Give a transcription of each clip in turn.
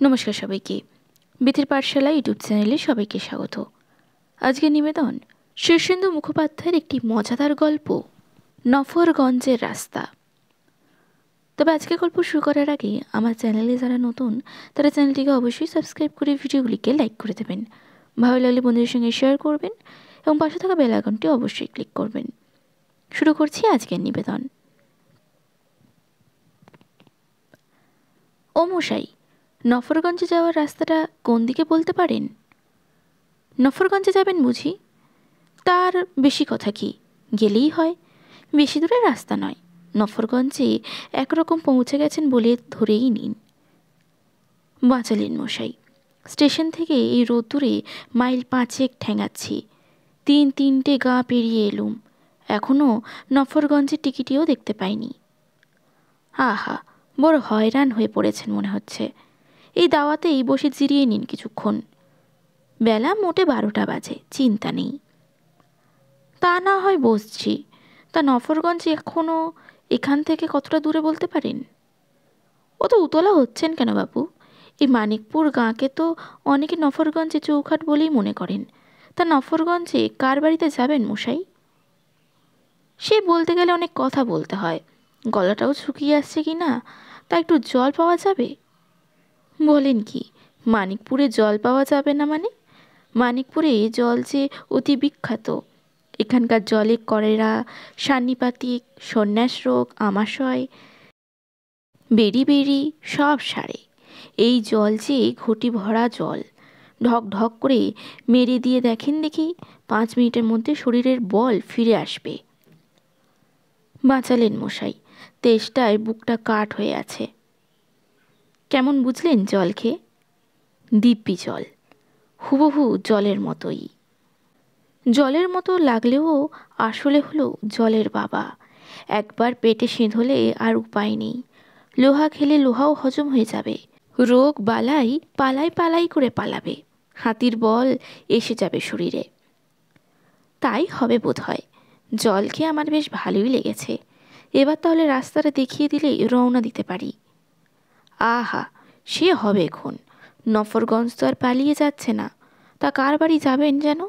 নমস্কার সবাইকে। বিথির পাঠশালা ইউটিউব চ্যানেলে সবাইকে স্বাগত। আজকে নিবেদন শীর্ষেন্দু মুখোপাধ্যায়ের একটি মজাদার গল্প, নফরগঞ্জের রাস্তা। তবে আজকে গল্প শুরু করার আগে আমার চ্যানেলে যারা নতুন তারা চ্যানেলটিকে অবশ্যই সাবস্ক্রাইব করে ভিডিওগুলিকে লাইক করে দেবেন, ভালো লাগলে বন্ধুদের সঙ্গে শেয়ার করবেন এবং পাশে থাকা বেল আইকনটি অবশ্যই ক্লিক করবেন। শুরু করছি আজকের নিবেদন। ও মশাই, নফরগঞ্জে যাওয়ার রাস্তাটা কোন দিকে বলতে পারেন? নফরগঞ্জে যাবেন বুঝি? তার বেশি কথা কি, গেলেই হয়, বেশি দূরের রাস্তা নয়। নফরগঞ্জে একরকম পৌঁছে গেছেন বলে ধরেই নিন। বাঁচালেন মশাই, স্টেশন থেকে এই রোদ্দুরে মাইল 5 ঠেঙাচ্ছি, 3-3টে গা পেরিয়ে এলুম, এখনও নফরগঞ্জের টিকিটিও দেখতে পাইনি। আহা, বড় হয়রান হয়ে পড়েছেন মনে হচ্ছে। এই দাওয়াতেই বসে জিরিয়ে নিন কিছুক্ষণ। বেলা মোটে 12টা বাজে, চিন্তা নেই। তা না হয় বসছি, তা নফরগঞ্জ এখনও এখান থেকে কতটা দূরে বলতে পারেন? ও তো উতলা হচ্ছেন কেন বাবু? এই মানিকপুর গাঁকে তো অনেকে নফরগঞ্জে চৌখাট বলেই মনে করেন। তা নফরগঞ্জে কার বাড়িতে যাবেন মশাই? সে বলতে গেলে অনেক কথা বলতে হয়, গলাটাও শুকিয়ে আসছে কি না, তা একটু জল পাওয়া যাবে? বলেন কি, মানিকপুরে জল পাওয়া যাবে না মানে? মানিকপুরে জল যে অতি বিখ্যাত। এখানকার জলে কলেরা, সান্নিপাতিক, সন্ন্যাস রোগ, আমাশয়, বেরি বেরি সব সারে। এই জল যে ঘটি ভরা জল, ঢক ঢক করে মেরে দিয়ে দেখেন দেখি, 5 মিনিটের মধ্যে শরীরের বল ফিরে আসবে। বাঁচালেন মশাই, তেষ্টায় বুকটা কাঠ হয়ে আছে। কেমন বুঝলেন জল খেয়ে? দিব্যি জল, হুবহু জলের মতোই। জলের মতো লাগলেও আসলে হলো জলের বাবা। একবার পেটে সেঁধলে আর উপায় নেই। লোহা খেলে লোহাও হজম হয়ে যাবে, রোগ বালাই পালাই পালাই করে পালাবে, হাতির বল এসে যাবে শরীরে। তাই হবে বোধ হয়। জল খেয়ে আমার বেশ ভালোই লেগেছে। এবার তাহলে রাস্তাটা দেখিয়ে দিলেই রওনা দিতে পারি। আহা, সে হবে এখন। নফরগঞ্জ তো আর পালিয়ে যাচ্ছে না। তা কার বাড়ি যাবেন যেন?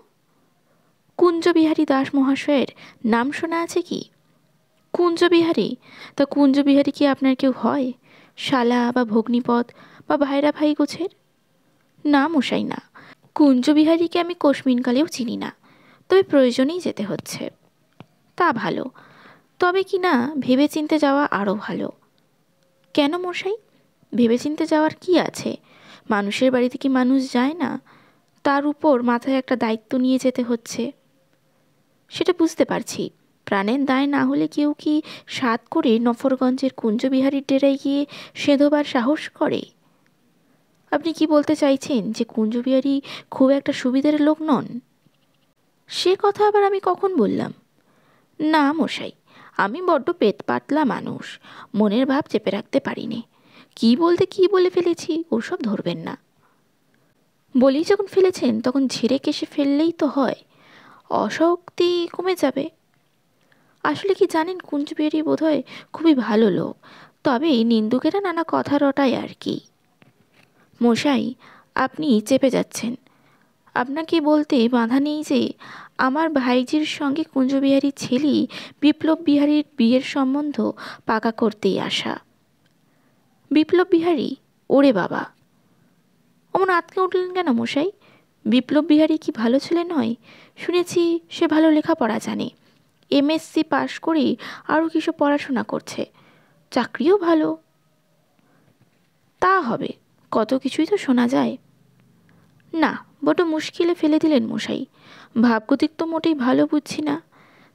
কুঞ্জবিহারী দাস মহাশয়ের নাম শোনা আছে কি? কুঞ্জবিহারী? তা কুঞ্জবিহারী কি আপনার কেউ হয়? শালা বা ভগ্নিপদ বা ভাইরা ভাই গোছের? না মশাই না, কুঞ্জবিহারীকে আমি কোশমিনকালেও চিনি না, তবে প্রয়োজনেই যেতে হচ্ছে। তা ভালো, তবে কি না ভেবেচিন্তে যাওয়া আরও ভালো। কেন মশাই, ভেবেচিন্তে যাওয়ার কি আছে? মানুষের বাড়িতে কি মানুষ যায় না? তার উপর মাথায় একটা দায়িত্ব নিয়ে যেতে হচ্ছে। সেটা বুঝতে পারছি, প্রাণের দায় না হলে কেউ কি সাধ করে নফরগঞ্জের কুঞ্জবিহারীর ডেরায় গিয়ে সেঁধোবার সাহস করে? আপনি কি বলতে চাইছেন যে কুঞ্জবিহারী খুব একটা সুবিধার লোক নন? সে কথা আবার আমি কখন বললাম? না মশাই, আমি বড্ড পেট পাতলা মানুষ, মনের ভাব চেপে রাখতে পারিনি। কি বলতে কি বলে ফেলেছি ওসব ধরবেন না। বলেই যখন ফেলেছেন তখন ঝেড়ে কেশে ফেললেই তো হয়, অশক্তি কমে যাবে। আসলে কি জানেন, কুঞ্জবিহারী বোধহয় খুবই ভালো লোক, তবে নিন্দুকেরা নানা কথা রটায় আর কি। মশাই, আপনি চেপে যাচ্ছেন। আপনাকে বলতে বাধা নেই যে আমার ভাইজির সঙ্গে কুঞ্জবিহারীর ছেলেই বিপ্লব বিহারীর বিয়ের সম্বন্ধ পাকা করতেই আসা। বিপ্লব বিহারী? ওরে বাবা, অমন আঁতকে উঠলেন কেন মশাই? বিপ্লব বিহারী কি ভালো ছেলে নয়? শুনেছি সে ভালো লেখাপড়া জানে, MSc পাশ করেই আরও কিছু পড়াশোনা করছে, চাকরিও ভালো। তা হবে, কত কিছুই তো শোনা যায়। না, বড় মুশকিলে ফেলে দিলেন মশাই। ভাবগতিক তো মোটেই ভালো বুঝছি না।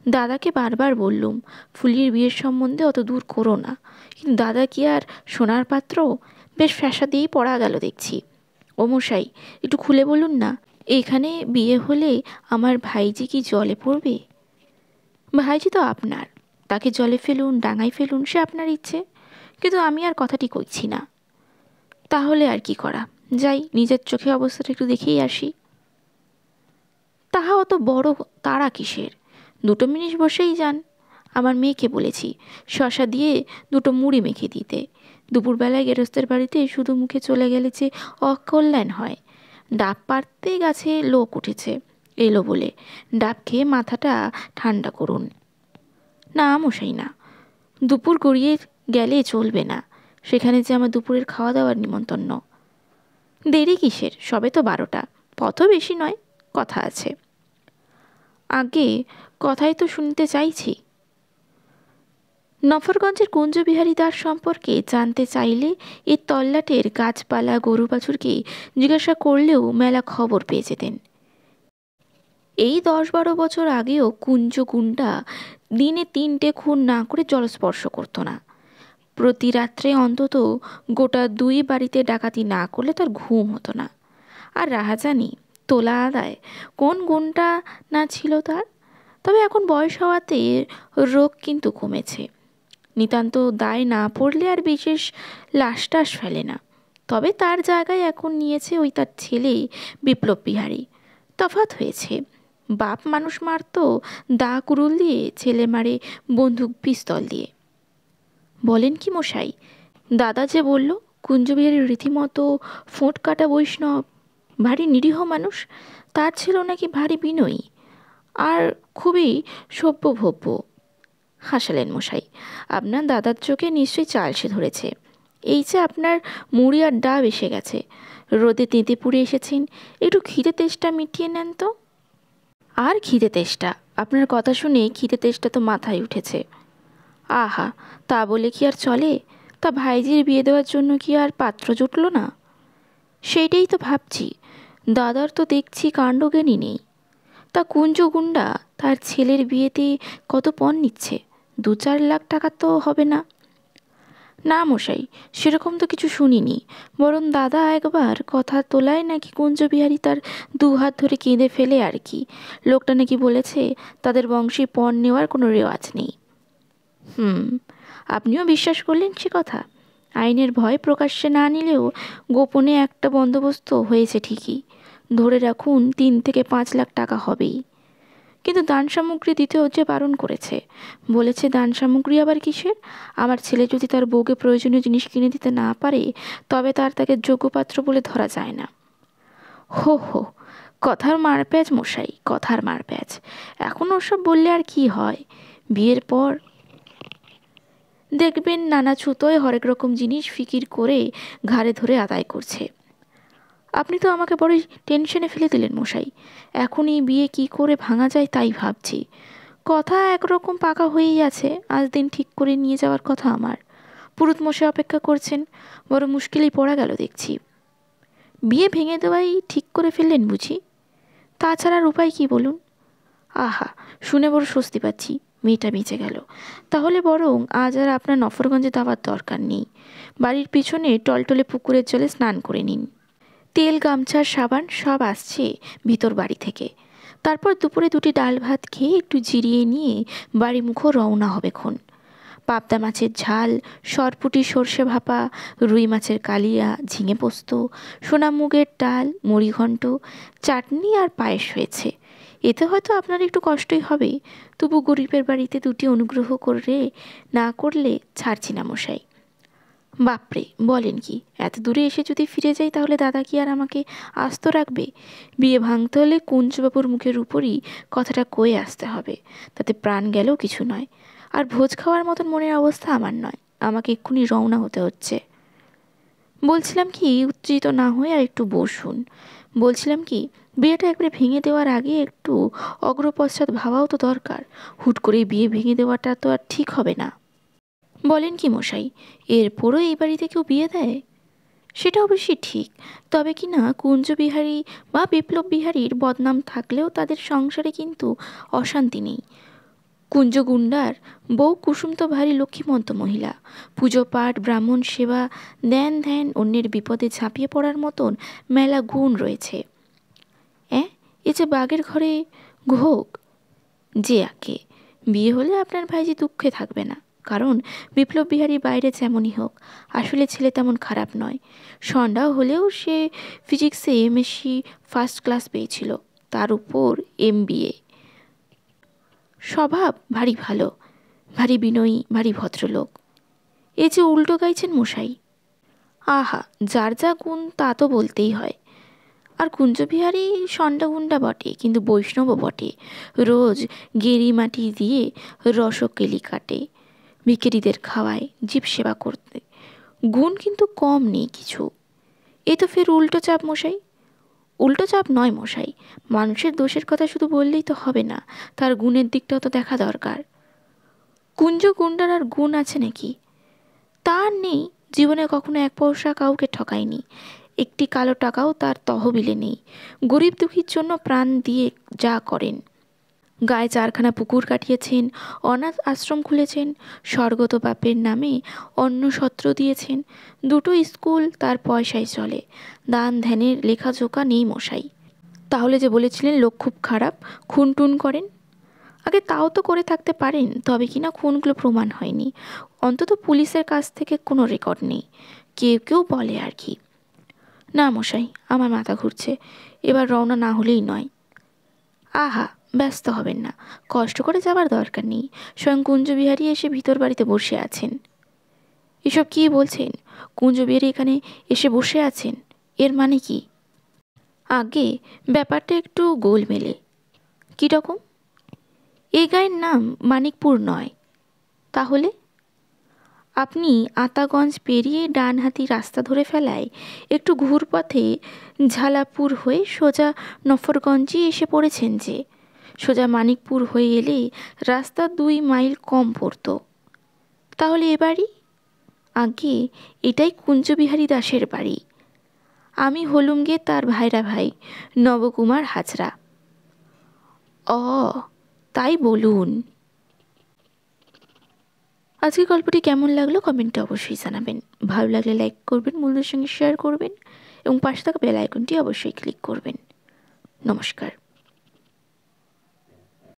দাদাকে বারবার বললুম ফুলির বিয়ের সম্বন্ধে অত দূর করো না, কিন্তু দাদা কি আর সোনার পাত্র? বেশ ফ্যাসা দিয়েই পড়া গেল দেখছি। ও মশাই, একটু খুলে বলুন না, এখানে বিয়ে হলে আমার ভাইজি কি জলে পড়বে? ভাইজি তো আপনার, তাকে জলে ফেলুন ডাঙায় ফেলুন সে আপনার ইচ্ছে, কিন্তু আমি আর কথাটি কইছি না। তাহলে আর কি করা, যাই নিজের চোখে অবস্থাটা একটু দেখেই আসি। তাহা অত বড় তাড়া কিসের? 2 মিনিট বসেই যান। আমার মেয়েকে বলেছি শশা দিয়ে 2 মুড়ি মেখে দিতে, দুপুরবেলায় গেরস্তের বাড়িতে শুধু মুখে চলে গেলে যে অকল্যাণ হয়। ডাব পাড়তে গাছে লোক উঠেছে, এলো বলে ডাব খেয়ে মাথাটা ঠান্ডা করুন। না মশাই না, দুপুর গড়িয়ে গেলে চলবে না, সেখানে যে আমার দুপুরের খাওয়া দাওয়ার নিমন্ত্রণ। দেরি কিসের, সবে তো 12টা, পথও বেশি নয়, কথা আছে। আগে কথাই তো শুনতে চাইছি। নফরগঞ্জের কুঞ্জবিহারী দাস সম্পর্কে জানতে চাইলে এর তল্লাটের গাছপালা গরু বাছুরকে জিজ্ঞাসা করলেও মেলা খবর পেয়ে যেতেন। এই 10-12 বছর আগেও কুঞ্জ গুন্ডা দিনে 3টে খুন না করে জলস্পর্শ করত না। প্রতি রাত্রে অন্তত গোটা 2 বাড়িতে ডাকাতি না করলে তার ঘুম হতো না। আর রাহাজানি তোলা আদায় কোন গুণটা না ছিল তার। তবে এখন বয়স হওয়াতে রোগ কিন্তু কমেছে। নিতান্ত দায় না পড়লে আর বিশেষ লাশটাস ফেলে না। তবে তার জায়গায় এখন নিয়েছে ওই তার ছেলে বিপ্লব বিহারী। তফাৎ হয়েছে, বাপ মানুষ মারত দা কুড়ুল দিয়ে, ছেলে মারে বন্দুক পিস্তল দিয়ে। বলেন কি মশাই, দাদা যে বলল কুঞ্জবিহারী রীতিমতো ফোঁট কাটা বৈষ্ণব, ভারী নিরীহ মানুষ, তার ছিল নাকি ভারী বিনয়ী আর খুবই সভ্যভব্য। হাসালেন মশাই। আপনার দাদার চোখে নিশ্চয়ই চাল সে ধরেছে। এই যে আপনার মুড়ি আর ডাব এসে গেছে, রোদে তেঁতে পুড়ে এসেছেন, একটু খিদে তেষ্টা মিটিয়ে নেন তো। আর খিদে তেষ্টা, আপনার কথা শুনে খিদে তেষ্টা তো মাথায় উঠেছে। আহা, তা বলে কি আর চলে? তা ভাইজির বিয়ে দেওয়ার জন্য কি আর পাত্র জুটল না? সেইটাই তো ভাবছি, দাদার তো দেখছি কাণ্ডজ্ঞানই নেই। তা কুঞ্জ গুন্ডা তার ছেলের বিয়েতে কত পণ নিচ্ছে? 2-4 লাখ টাকা তো হবে না? না মশাই, সেরকম তো কিছু শুনিনি। বরং দাদা একবার কথা তোলায় নাকি কুঞ্জবিহারী তার 2 হাত ধরে কেঁদে ফেলে আর কি। লোকটা নাকি বলেছে তাদের বংশে পণ নেওয়ার কোনো রেওয়াজ নেই। আপনিও বিশ্বাস করলেন সে কথা? আইনের ভয় প্রকাশ্যে না নিলেও গোপনে একটা বন্দোবস্ত হয়েছে ঠিকই। ধরে রাখুন 3 থেকে 5 লাখ টাকা হবেই। কিন্তু দান সামগ্রী দিতেও যে বারণ করেছে। বলেছে দান সামগ্রী আবার কিসের? আমার ছেলে যদি তার বউকে প্রয়োজনীয় জিনিস কিনে দিতে না পারে, তবে তাকে যোগ্যপাত্র বলে ধরা যায় না। হো হো, কথার মারপ্যাঁচ মশাই, কথার মারপ্যাঁচ। এখন ওসব বললে আর কি হয়? বিয়ের পর দেখবেন নানা ছুতোয় হরেক রকম জিনিস ফিকির করে ঘাড়ে ধরে আদায় করছে। আপনি তো আমাকে বড়ই টেনশনে ফেলে দিলেন মশাই। এখন এই বিয়ে কি করে ভাঙা যায় তাই ভাবছি। কথা একরকম পাকা হয়েই আছে, আজ দিন ঠিক করে নিয়ে যাওয়ার কথা আমার। পুরুত মশাই অপেক্ষা করছেন, বড় মুশকিলেই পড়া গেল দেখছি। বিয়ে ভেঙে দেওয়াই ঠিক করে ফেললেন বুঝি? তাছাড়া আর উপায় কি বলুন? আহা, শুনে বড় স্বস্তি পাচ্ছি, মেয়েটা বেঁচে গেল। তাহলে বরং আজ আর আপনার নফরগঞ্জে যাওয়ার দরকার নেই। বাড়ির পিছনে টলটলে পুকুরের জলে স্নান করে নিন। তেল, গামছা, সাবান সব আসছে ভিতর বাড়ি থেকে। তারপর দুপুরে 2টি ডাল ভাত খেয়ে একটু জিরিয়ে নিয়ে বাড়ি মুখো রওনা হবে খন। পাবদা মাছের ঝাল, সরপুটি সর্ষে ভাপা, রুই মাছের কালিয়া, ঝিঙে পোস্ত, সোনা মুগের ডাল, মুড়িঘণ্ট, চাটনি আর পায়েস হয়েছে। এতে হয়তো আপনার একটু কষ্টই হবে, তবু গরিবের বাড়িতে 2টি অনুগ্রহ করে না করলে ছাড়ছি না মশাই। বাপরে, বলেন কি? এত দূরে এসে যদি ফিরে যাই তাহলে দাদা কি আর আমাকে আস্ত রাখবে? বিয়ে ভাঙতে হলে কুঞ্জবাবুর মুখের উপরই কথাটা কয়ে আসতে হবে, তাতে প্রাণ গেলেও কিছু নয়। আর ভোজ খাওয়ার মতন মনের অবস্থা আমার নয়, আমাকে এক্ষুনি রওনা হতে হচ্ছে। বলছিলাম কি, উত্তেজিত না হয়ে আর একটু বসুন। বলছিলাম কি, বিয়েটা একবারে ভেঙে দেওয়ার আগে একটু অগ্রপশ্চাৎ ভাবাও তো দরকার। হুট করে বিয়ে ভেঙে দেওয়াটা তো আর ঠিক হবে না। বলেন কি মশাই, এরপরও এই বাড়িতে কেউ বিয়ে দেয়? সেটা অবশ্যই ঠিক, তবে কি না কুঞ্জবিহারী বা বিপ্লব বিহারীর বদনাম থাকলেও তাদের সংসারে কিন্তু অশান্তি নেই। কুঞ্জগুন্ডার বউ কুসুম তো ভারী লক্ষ্মীমন্ত মহিলা। পুজো পাঠ, ব্রাহ্মণ সেবা, ধ্যান ধ্যান, অন্যের বিপদে ঝাঁপিয়ে পড়ার মতন মেলা গুণ রয়েছে। এ যে বাঘের ঘরে ঘোক। যে আঁকে বিয়ে হলে আপনার ভাইজি দুঃখে থাকবে না, কারণ বিপ্লব বিহারী বাইরে যেমনই হোক আসলে ছেলে তেমন খারাপ নয়। সন্ধ্যা হলেও সে ফিজিক্সে এমএসসি ফার্স্ট ক্লাস পেয়েছিল, তার উপর MBA। স্বভাব ভারী ভালো, ভারী বিনয়ী, ভারী ভদ্রলোক। এ যে উল্টো গাইছেন মশাই, আহা, যার যা গুণ তা তো বলতেই হয়। আর কুঞ্জবিহারী ষণ্ডগুণ্ডা বটে, কিন্তু বৈষ্ণবও বটে। রোজ গেরি মাটি দিয়ে রসকেলি কাটে, ভিখিরিদের খাওয়ায়, জীব সেবা করতে। গুণ কিন্তু কম নেই কিছু। এ তো ফের উল্টো চাপ মশাই। উল্টো চাপ নয় মশাই, মানুষের দোষের কথা শুধু বললেই তো হবে না, তার গুণের দিকটাও তো দেখা দরকার। কুঞ্জ গুন্ডার আর গুণ আছে নাকি? তার নেই। জীবনে কখনো এক পয়সা কাউকে ঠকায়নি, একটি কালো টাকাও তার তহবিলে নেই। গরিব দুঃখীর জন্য প্রাণ দিয়ে যা করেন। গায়ে 4খানা পুকুর কাটিয়েছেন, অনাথ আশ্রম খুলেছেন, স্বর্গত বাপের নামে অন্নসত্র দিয়েছেন, 2টো স্কুল তার পয়সায় চলে। দান ধ্যানের লেখাজোকা নেই মশাই। তাহলে যে বলেছিলেন লোক খুব খারাপ, খুন টুন করেন, আগে তাও তো করে থাকতে পারেন, তবে কিনা খুনগুলো প্রমাণ হয়নি। অন্তত পুলিশের কাছ থেকে কোনো রেকর্ড নেই। কেউ কেউ বলে আর কি। না মশাই, আমার মাথা ঘুরছে, এবার রওনা না হলেই নয়। আহা, ব্যস্ত হবেন না, কষ্ট করে যাবার দরকার নেই। স্বয়ং কুঞ্জবিহারী এসে ভিতর বাড়িতে বসে আছেন। এসব কী বলছেন? কুঞ্জবিহারী এখানে এসে বসে আছেন, এর মানে কি? আগে ব্যাপারটা একটু গোলমেলে। কীরকম? এই গায়ের নাম মানিকপুর নয়। তাহলে? আপনি আতাগঞ্জ পেরিয়ে ডানহাতি রাস্তা ধরে ফেলায় একটু ঘুরপথে ঝালাপুর হয়ে সোজা নফরগঞ্জে এসে পড়েছেন যে। সোজা মানিকপুর হয়ে এলে রাস্তা 2 মাইল কম পড়ত। তাহলে এ বাড়ি? আগে এটাই কুঞ্জবিহারী দাসের বাড়ি। আমি হলুম গে তার ভাইরা ভাই, নবকুমার হাজরা। অ, তাই বলুন। আজকের গল্পটি কেমন লাগলো কমেন্টে অবশ্যই জানাবেন। ভালো লাগলে লাইক করবেন, বন্ধুদের সঙ্গে শেয়ার করবেন এবং পাশে থাকা বেল আইকনটি অবশ্যই ক্লিক করবেন। নমস্কার।